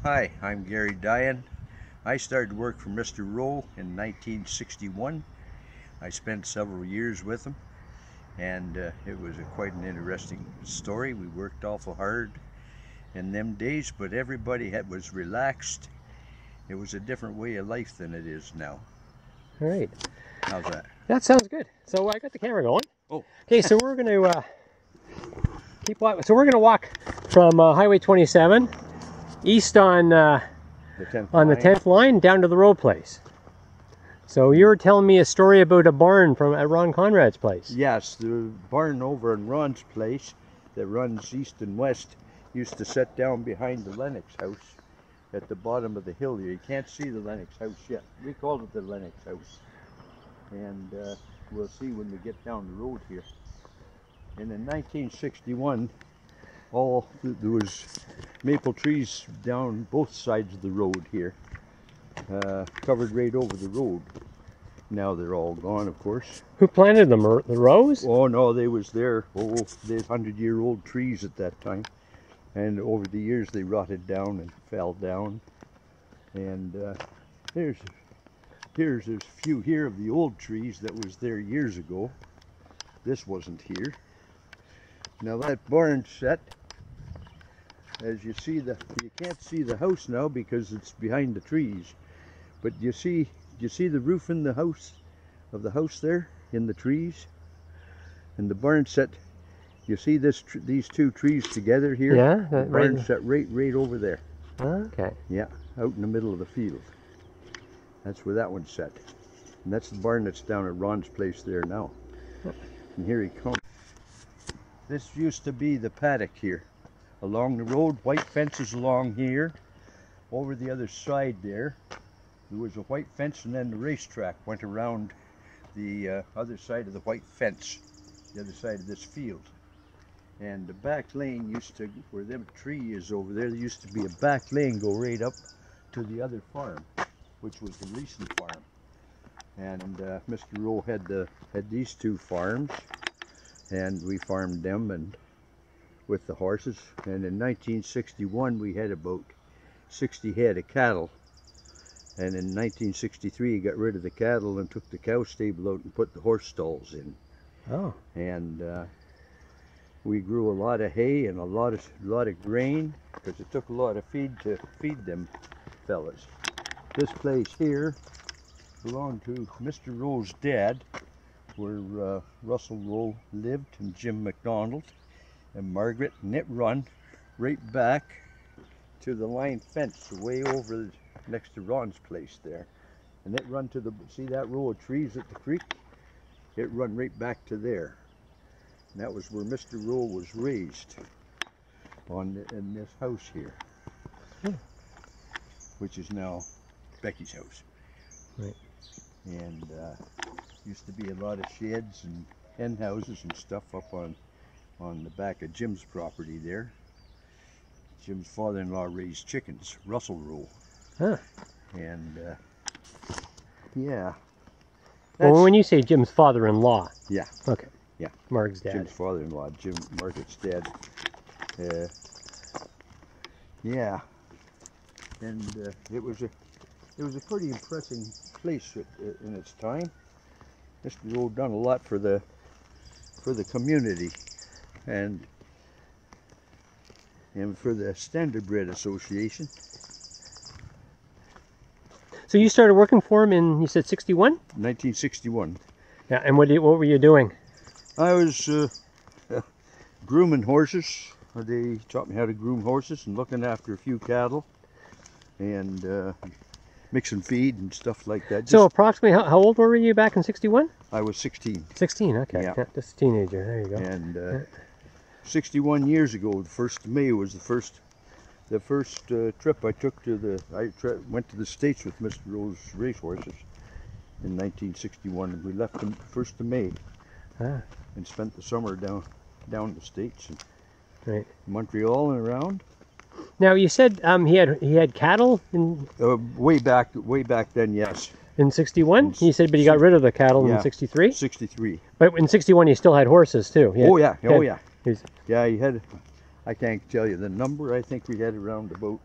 Hi, I'm Garry Dion. I started work for Mr. Rowe in 1961. I spent several years with him, and it was quite an interesting story. We worked awful hard in them days, but everybody was relaxed. It was a different way of life than it is now. All right. How's that? That sounds good. So I got the camera going. Oh. Okay, so we're going to keep walking. So we're going to walk from Highway 27 east on the 10th line down to the Rowe place. So you were telling me a story about a barn at Ron Conrad's place. Yes, the barn over in Ron's place that runs east and west used to sit down behind the Lennox house at the bottom of the hill here. You can't see the Lennox house yet. We called it the Lennox house. And we'll see when we get down the road here. And in 1961, there was maple trees down both sides of the road here, covered right over the road. Now they're all gone, of course. Who planted them? The Rowes? Oh no, they was there. Oh, they're 100-year-old trees at that time, and over the years they rotted down and fell down. And there's a few here of the old trees that was there years ago. This wasn't here. Now that barn set, as you see, you can't see the house now because it's behind the trees, but you see the roof in the house there in the trees, and the barn set. You see these two trees together here? Yeah. The barn set right over there. Okay. Yeah, out in the middle of the field. That's where that one's set, and that's the barn that's down at Ron's place there now. And here he comes. This used to be the paddock here. Along the road, white fences along here. Over the other side there was a white fence, and then the racetrack went around the other side of the white fence, the other side of this field. And the back lane used to, where them tree is over there used to be a back lane go right up to the other farm, which was the Leeson farm. And Mr. Rowe had these two farms, and we farmed them and with the horses. And in 1961 we had about 60 head of cattle, and in 1963 he got rid of the cattle and took the cow stable out and put the horse stalls in. Oh. And we grew a lot of hay and a lot of grain, because it took a lot of feed to feed them fellas. This place here belonged to Mr. Rowe's dad, where Russell Rowe lived, and Jim McDonald and Margaret, and it run right back to the line fence way over next to Ron's place there. And it run to see that row of trees at the creek? It run right back to there. And that was where Mr. Rowe was raised, in this house here, which is now Becky's house. Right. And used to be a lot of sheds and hen houses and stuff up on the back of Jim's property there. Jim's father-in-law raised chickens, Russell Rowe. Huh. And yeah. Well, when you say Jim's father-in-law. Yeah. Okay. Yeah. Mark's dad. Jim's father-in-law, Margaret's dad. Yeah. And it was a pretty impressive place in its time. Mr. Rowe done a lot for the community, and for the Standardbred Association. So you started working for him in, you said 61? 1961. Yeah, and what were you doing? I was grooming horses. They taught me how to groom horses and looking after a few cattle, and mixing feed and stuff like that. So approximately, how old were you back in 61? I was 16. 16, okay. Yeah. Yeah, just a teenager, there you go. And 61 years ago, the 1st of May was the first trip I took to went to the States with Mr. Rowe's racehorses in 1961, and we left them 1st of May and spent the summer down in the States, and right. Montreal and around. Now you said he had cattle in way back then, yes. In 61? He said, but he got rid of the cattle in 63? 63. But in 61 he still had horses too. Oh yeah, oh yeah. He's... Yeah, he had, I can't tell you the number. I think we had around about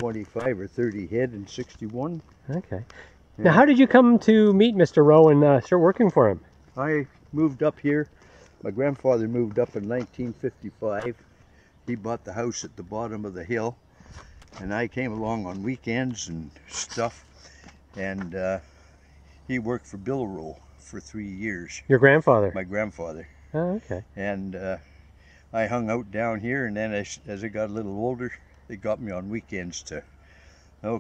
25 or 30 head in 61. Okay. Yeah. Now, how did you come to meet Mr. Rowe and start working for him? I moved up here. My grandfather moved up in 1955. He bought the house at the bottom of the hill, and I came along on weekends and stuff, and he worked for Bill Rowe for 3 years. Your grandfather? My grandfather. Oh, okay. And I hung out down here, and then as I got a little older, they got me on weekends to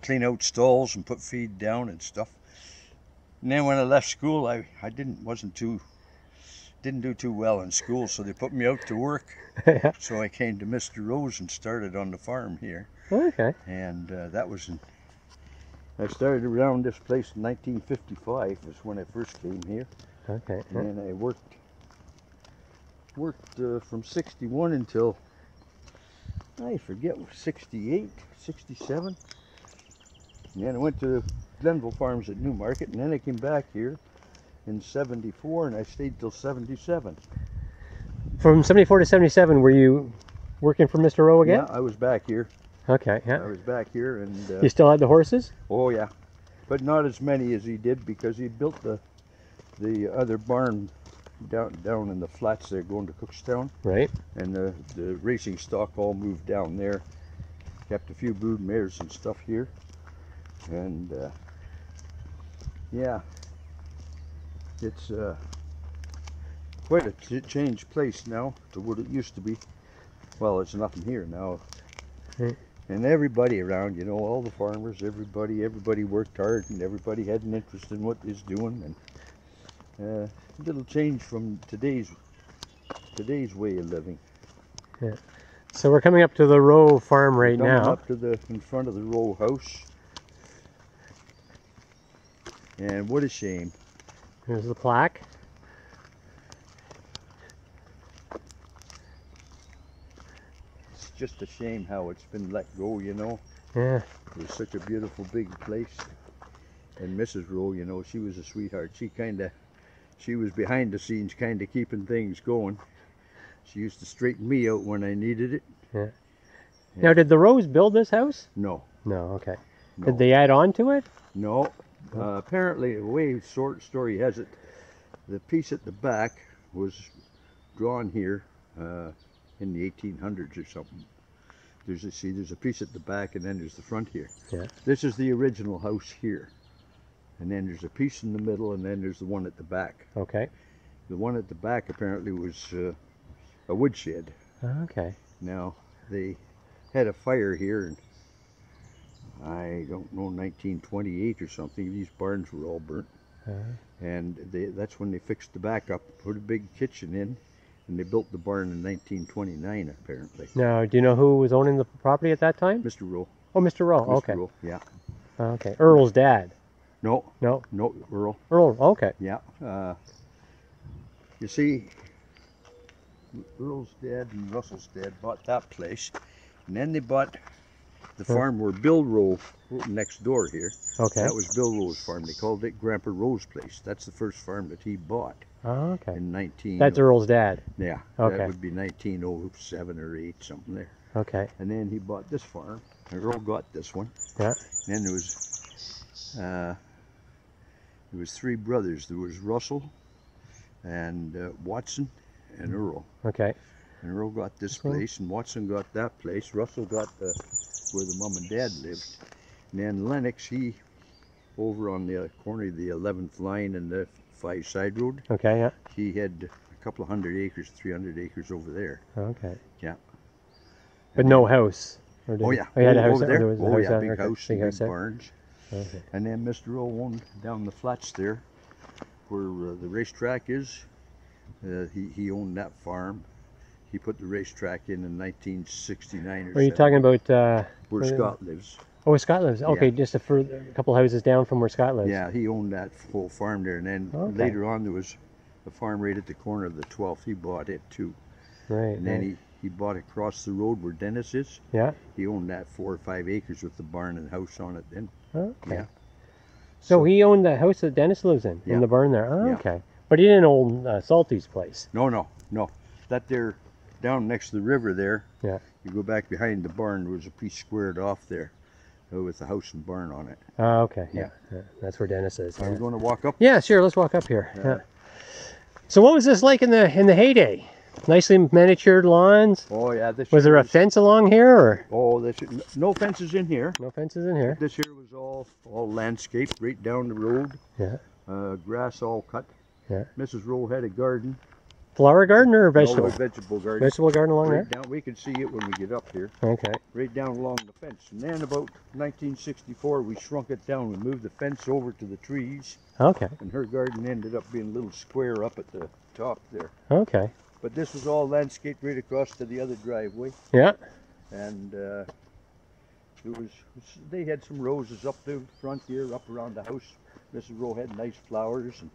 clean out stalls and put feed down and stuff. And then when I left school, I didn't do too well in school, so they put me out to work. Yeah. So I came to Mr. Rowe's and started on the farm here. Okay. And I started around this place in 1955 is when I first came here. Okay. And then I worked from 61 until, I forget, 68, 67. And then I went to Glenville Farms at Newmarket, and then I came back here in 74, and I stayed till 77. From 74 to 77, were you working for Mr. Rowe again? Yeah, I was back here. Okay, yeah. I was back here, and you still had the horses? oh yeah, but not as many as he did, because he built the other barn down in the flats there going to Cookstown. Right. And the racing stock all moved down there. Kept a few brood mares and stuff here. And yeah, it's quite a changed place now to what it used to be. Well, it's nothing here now. Right. And everybody around, you know, all the farmers, everybody worked hard, and everybody had an interest in what he's doing. And a little change from today's way of living. Yeah. So we're coming up to the Rowe farm right now. Up to in front of the Rowe house. And what a shame. There's the plaque. It's just a shame how it's been let go, you know. Yeah. It was such a beautiful big place. And Mrs. Rowe, you know, she was a sweetheart. She was behind the scenes kind of keeping things going. She used to straighten me out when I needed it. Yeah. Now, did the Rowes build this house? No. No, okay. No. Did they add on to it? No. Apparently, the way short story has it, the piece at the back was drawn here in the 1800s or something. There's a piece at the back, and then there's the front here. Yeah. This is the original house here. And then there's a piece in the middle, and then there's the one at the back. Okay. The one at the back apparently was a woodshed. Okay. Now, they had a fire here in, I don't know, 1928 or something. These barns were all burnt. And that's when they fixed the back up, put a big kitchen in, and they built the barn in 1929 apparently. Now, do you know who was owning the property at that time? Mr. Rowe. Oh, Mr. Rowe, Mr. okay. Rowe, yeah. Okay, Earl's dad. No. No? No, Earl. Earl, okay. Yeah. You see, Earl's dad and Russell's dad bought that place, and then they bought the farm where Bill Rowe, next door here. Okay. That was Bill Rowe's farm. They called it Grandpa Rowe's place. That's the first farm that he bought. Oh, okay. In 19... That's Earl's dad? Yeah. Okay. That would be 1907 or 8, something there. Okay. And then he bought this farm. And Earl got this one. Yeah. And then there was 3 brothers. There was Russell and Watson and Earl. Okay. And Earl got this place, and Watson got that place. Russell got where the mom and dad lived. And then Lennox, he over on the corner of the 11th line and the 5 side road. Okay, yeah. He had a couple of 100 acres, 300 acres over there. Okay. Yeah. But no house? Oh yeah. Oh, you had a house over there? Oh yeah, big house, big barns. Okay. And then Mr. Rowe owned down the flats there, where the racetrack is. He owned that farm. He put the racetrack in 1969 or so. Are you talking about... where Scott lives. Oh, where Scott lives. Okay, Yeah. just a couple houses down from where Scott lives. Yeah, he owned that whole farm there. And then later on there was a farm right at the corner of the 12th. He bought it too. Right. And then he bought across the road where Dennis is. Yeah. He owned that 4 or 5 acres with the barn and house on it then. Okay. Yeah. So he owned the house that Dennis lives in the barn there. Oh, okay. But he didn't own Salty's place. No. That there, down next to the river there. Yeah. You go back behind the barn, there was a piece squared off there. with the house and barn on it. Oh, okay. Yeah. Yeah. That's where Dennis is. I'm Yeah. going to walk up. Yeah, sure. Let's walk up here. Yeah. So what was this like in the heyday? Nicely manicured lawns. Oh yeah, this Was year there a fence along here, or Oh, no fences in here. no fences in here? This here was all landscaped right down the road. Yeah. Grass all cut. Yeah. Mrs. Rowe had a garden. Flower garden or vegetable? No, vegetable garden. Vegetable garden along Right there? down, we can see it when we get up here. Okay. Right down along the fence. And then about 1964, we shrunk it down. We moved the fence over to the trees. Okay. And her garden ended up being a little square up at the top there. Okay. But this was all landscaped right across to the other driveway. Yeah. And they had some roses up the front here, up around the house. Mrs. Rowe had nice flowers and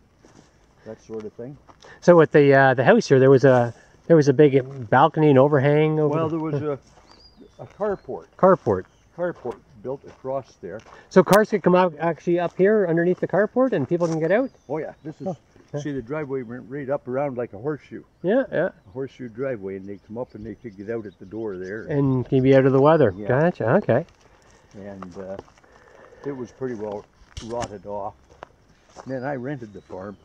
that sort of thing. So with the house here, there was a big balcony and overhang over. Well, there was a carport. Carport. Built across there. So cars could come out actually up here underneath the carport, and people can get out. Oh yeah, this is. See, the driveway went right up around like a horseshoe. Yeah, yeah. A horseshoe driveway, and they come up and they could get out at the door there. And can be out of the weather. Yeah. Gotcha. Okay. And it was pretty well rotted off. And then I rented the farm,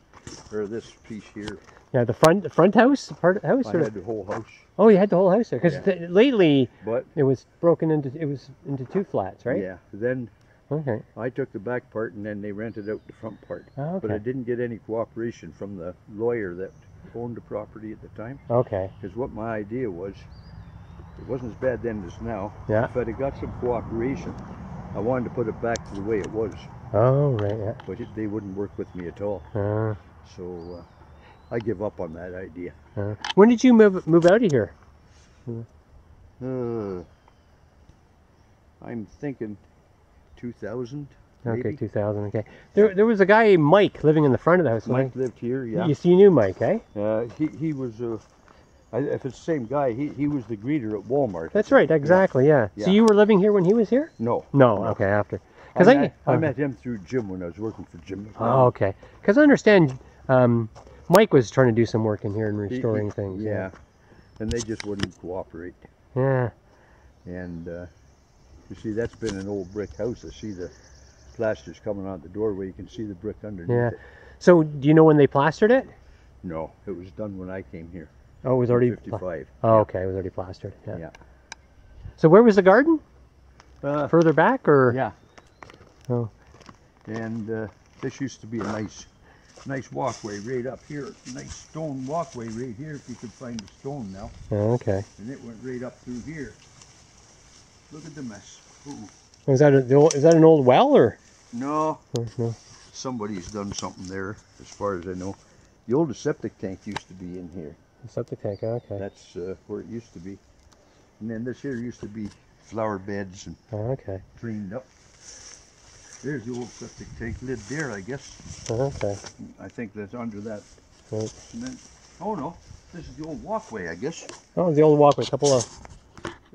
or this piece here. Yeah, the front house, part of the house. I had the whole house. Oh, you had the whole house there, because lately But it was broken into two flats, right? yeah, then Okay. I took the back part, and then they rented out the front part. Oh, okay. But I didn't get any cooperation from the lawyer that owned the property at the time. Okay. Because what my idea was, it wasn't as bad then as now. Yeah. If I'd have got some cooperation, I wanted to put it back to the way it was. Oh, right. Yeah. But they wouldn't work with me at all. So I give up on that idea. When did you move out of here? I'm thinking 2000. Maybe. Okay, 2000. Okay. There was a guy, Mike, living in the front of the house. Mike lived here, yeah. You knew Mike, eh? He was, if it's the same guy, he was the greeter at Walmart. That's right, exactly, yeah. Yeah. So you were living here when he was here? No. No, okay, after. I met him through Jim when I was working for Jim. Oh, okay. Because I understand Mike was trying to do some work in here and restoring things. Yeah. And they just wouldn't cooperate. Yeah. And you see, that's been an old brick house. I see the plaster's coming out the doorway. You can see the brick underneath it. So do you know when they plastered it? No, it was done when I came here. Oh, it was already 55. Oh, okay, it was already plastered. Yeah. Yeah. So where was the garden? Further back, or? Yeah. Oh. And this used to be a nice walkway right up here. Nice stone walkway right here, if you could find the stone now. Oh, okay. And it went right up through here. Look at the mess. Ooh. Is that an old well, or? No. Oh, no. Somebody's done something there, as far as I know. The oldest septic tank used to be in here. The septic tank. Okay. That's where it used to be. And then this here used to be flower beds and Okay. cleaned up. There's the old septic tank lid there, I guess. Okay. I think that's under that. Right. And then, oh no, this is the old walkway, I guess. Oh, the old walkway. Couple of.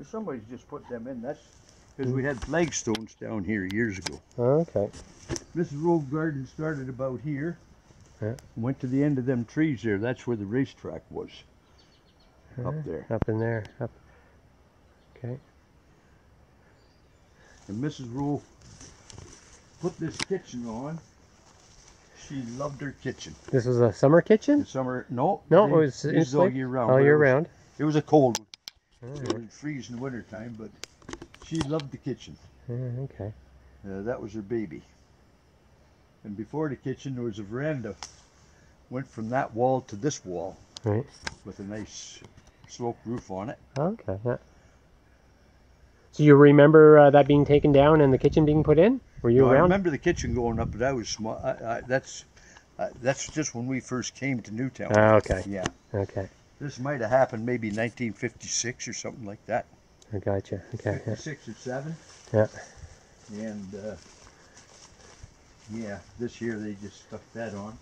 Somebody's just put them in. That's because we had flagstones down here years ago. Okay. This road garden started about here. Yeah. Went to the end of them trees there. That's where the racetrack was. Up there. Up in there. Up. Okay. And Mrs. Rowe put this kitchen on. She loved her kitchen. This was a summer kitchen? In summer, no. No, it was this is all year round. All year round. It was a cold one. Oh, It would freeze in the winter time, but she loved the kitchen. okay. That was her baby. And before the kitchen, there was a veranda. Went from that wall to this wall. Right. With a nice sloped roof on it. Okay. Yeah. So you remember that being taken down and the kitchen being put in? Were you around? I remember the kitchen going up, but I was small. That's just when we first came to Newtown. Oh, okay. Yeah. Okay. This might have happened maybe 1956 or something like that. I gotcha. Okay. 56 or 7. Yeah. And yeah, this year they just stuck that on.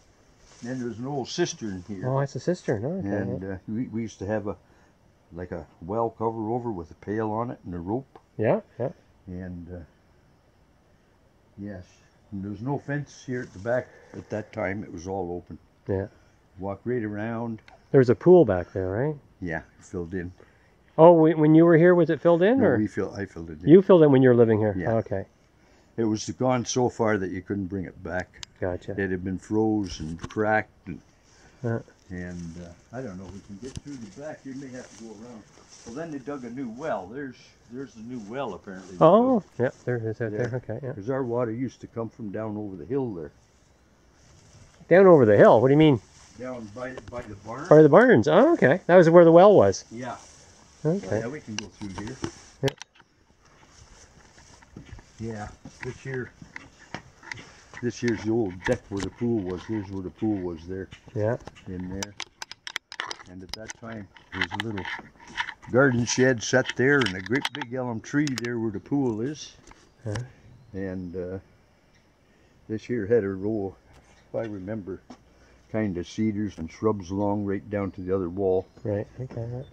And then there's an old cistern here. Oh, it's a cistern. Oh, okay. And we used to have a well cover over with a pail on it and a rope. Yeah. Yeah. And yes, and there was no fence here at the back at that time. It was all open. Yeah. Walk right around. There was a pool back there, right? Yeah, filled in. Oh, when you were here, was it filled in, No, or I filled it in. you filled in when you were living here? Yeah. Okay. It was gone so far that you couldn't bring it back. Gotcha. It had been froze and cracked, and Uh, I don't know. We can get through the back. You may have to go around. Well, then they dug a new well. There's the new well apparently. oh, yeah, there it is out there. Okay, yeah. Because our water used to come from down over the hill there. Down over the hill. What do you mean? Down by the barn. By the barns. Oh, okay. That was where the well was. Yeah. Okay. Yeah, we can go through here. Yeah. Yeah. This here's the old deck where the pool was. Here's where the pool was there. Yeah. In there. And at that time, there was a little garden shed set there and a great big elm tree there where the pool is. Huh? And this here had a row, if I remember, kind of cedars and shrubs along right down to the other wall. Right. Okay. Right.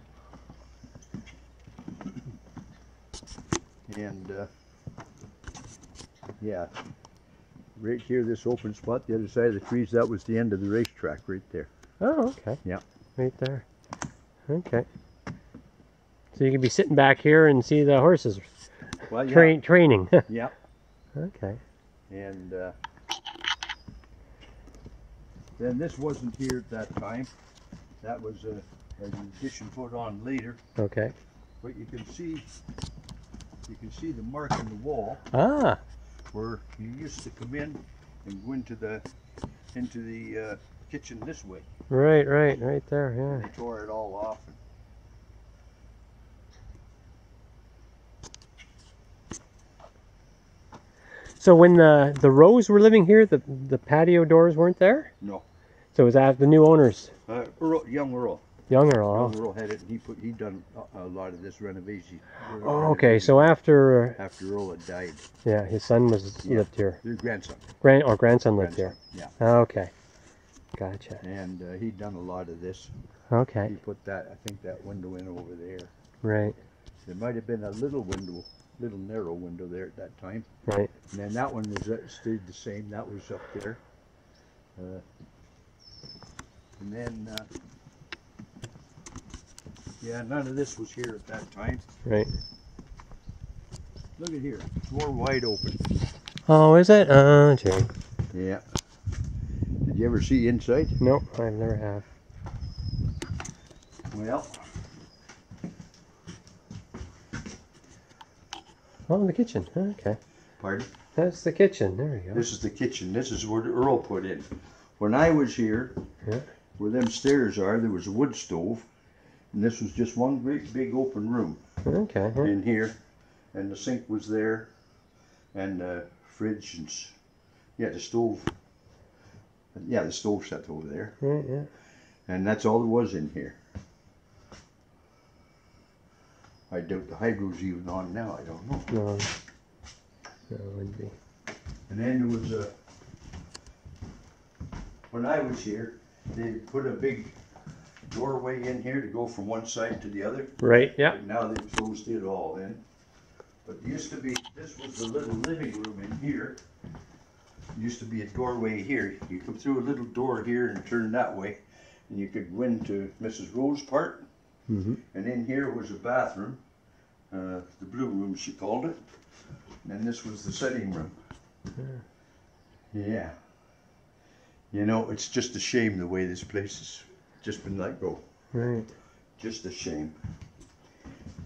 And yeah, right here, this open spot, the other side of the trees, that was the end of the racetrack right there. Oh, okay. Yeah. Right there. Okay. So you can be sitting back here and see the horses Well, yeah. training. Yeah. Okay. And then this wasn't here at that time. That was an addition put on later. Okay. But you can see the mark in the wall Ah. where you used to come in and go into the kitchen this way. Right there. Yeah. They tore it all off. So when the Rowes were living here, the patio doors weren't there? No. So it was after the new owners? Young Earl. Young Earl. Young Earl had it, and he done a lot of this renovation. Oh, okay. So after Earl had died. yeah, his son lived here. Their grandson. Grandson lived here. Yeah. Okay. Gotcha. And he'd done a lot of this. Okay. He put that, I think, that window in over there. Right. There might have been a little narrow window there at that time. Right. And then that one stayed the same. That was up there. And then, yeah, none of this was here at that time. Right. Look at here. Door wide open. Oh, is it? Oh, gee. Yeah. Did you ever see inside? Nope, I never have. Well. Oh, the kitchen. Okay. Pardon? That's the kitchen. There we go. This is the kitchen. This is where the Earl put in. When I was here, Yeah. where them stairs are, there was a wood stove. And this was just one great big open room Okay. Yeah. in here. And the sink was there. And the fridge and, yeah, the stove. Yeah, the stove set over there. Right, yeah. And that's all there was in here. I doubt the hydro's even on now. I don't know. No. No, it wouldn't be. And then there was when I was here, they put a big doorway in here to go from one side to the other. Right, yeah. But now they've closed it all in. But it used to be, this was the little living room in here. It used to be a doorway here. You come through a little door here and turn that way. And you could go into Mrs. Rowe's part. Mm-hmm. And in here was a bathroom. The blue room, she called it. And then this was the sitting room. Yeah. You know, it's just a shame the way this place has just been let go. Right. Just a shame.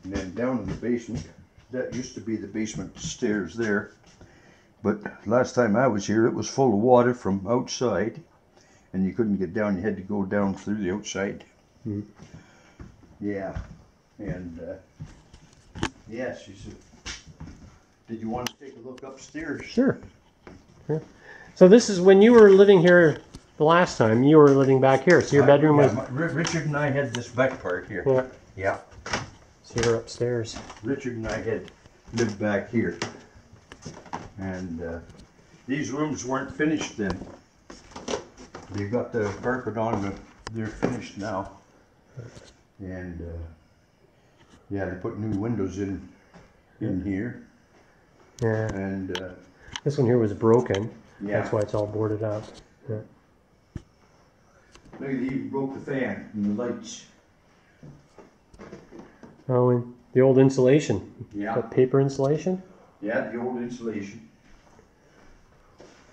And then down in the basement, that used to be the basement stairs there. But last time I was here, it was full of water from outside. And you couldn't get down, you had to go down through the outside. Mm-hmm. Yeah. And, yeah, she said, did you want to take a look upstairs? Sure. Yeah. So this is when you were living here the last time, you were living back here. So your bedroom was... Richard and I had this back part here. Yeah. Yeah. So you were upstairs. Richard and I had lived back here. And these rooms weren't finished then. They got the carpet on, they're finished now. And yeah, they put new windows in here. Yeah. And This one here was broken. yeah. That's why it's all boarded up. Yeah. Look, they even broke the fan and the lights. Oh, and the old insulation. Yeah. That paper insulation? Yeah, the old insulation.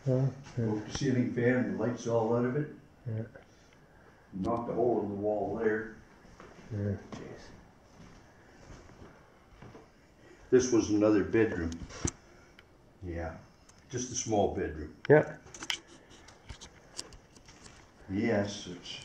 Oh, yeah. Broke the ceiling fan, the lights all out of it. Yeah. Knocked a hole in the wall there. Yeah. Jeez. This was another bedroom. Yeah, just a small bedroom. Yeah. Yes, it's.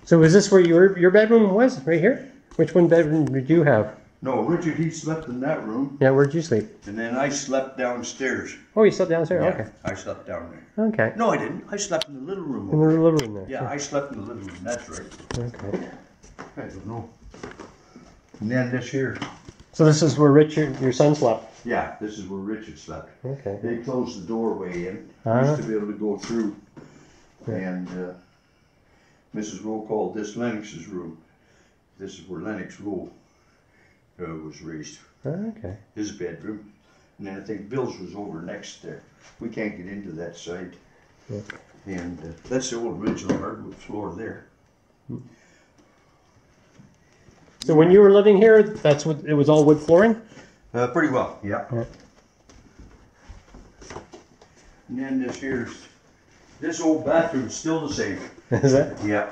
So is this where your bedroom was? Right here? Which one bedroom did you have? No, Richard, he slept in that room, Yeah, where'd you sleep? and then I slept downstairs. Oh, you slept downstairs? Yeah, Okay. I slept down there. Okay. No, I didn't. I slept in the little room. In the little room there. Yeah, I slept in the little room. That's right. Okay. I don't know. And then this here. So this is where Richard, your son, slept? Yeah, this is where Richard slept. Okay. They closed the doorway in. Uh-huh. Used to be able to go through. Yeah. And Mrs. Rowe called this Lennox's room. This is where Lennox Rowe was raised. Okay. His bedroom. And then I think Bill's was over next there. We can't get into that side. Yeah. And that's the old original hardwood floor there. So when you were living here, that's what it was, all wood flooring? Pretty well, yeah. Yeah. And then this old bathroom's still the same. Is that? Yeah.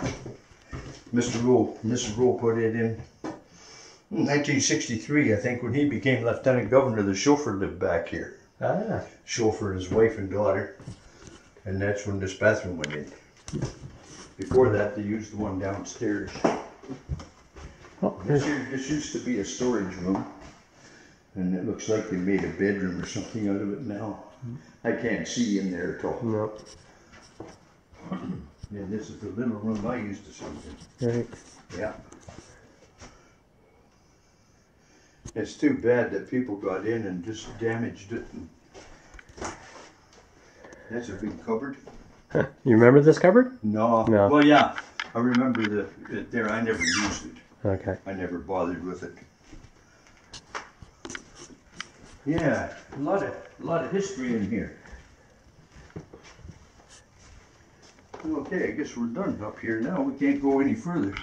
Mr. Rowe put it in 1963, I think, when he became Lieutenant Governor. The chauffeur lived back here. Ah. Chauffeur, his wife and daughter. And that's when this bathroom went in. Before that, they used the one downstairs. Oh, This used to be a storage room. And it looks like they made a bedroom or something out of it now. I can't see in there at all. no. Yeah, this is the little room I used to sleep in. Right. Yeah. It's too bad that people got in and just damaged it. And that's a big cupboard. You remember this cupboard? No. No. Well, yeah. I remember it there. I never used it. Okay. I never bothered with it. Yeah, a lot of history in here. Okay, I guess we're done up here now. We can't go any further.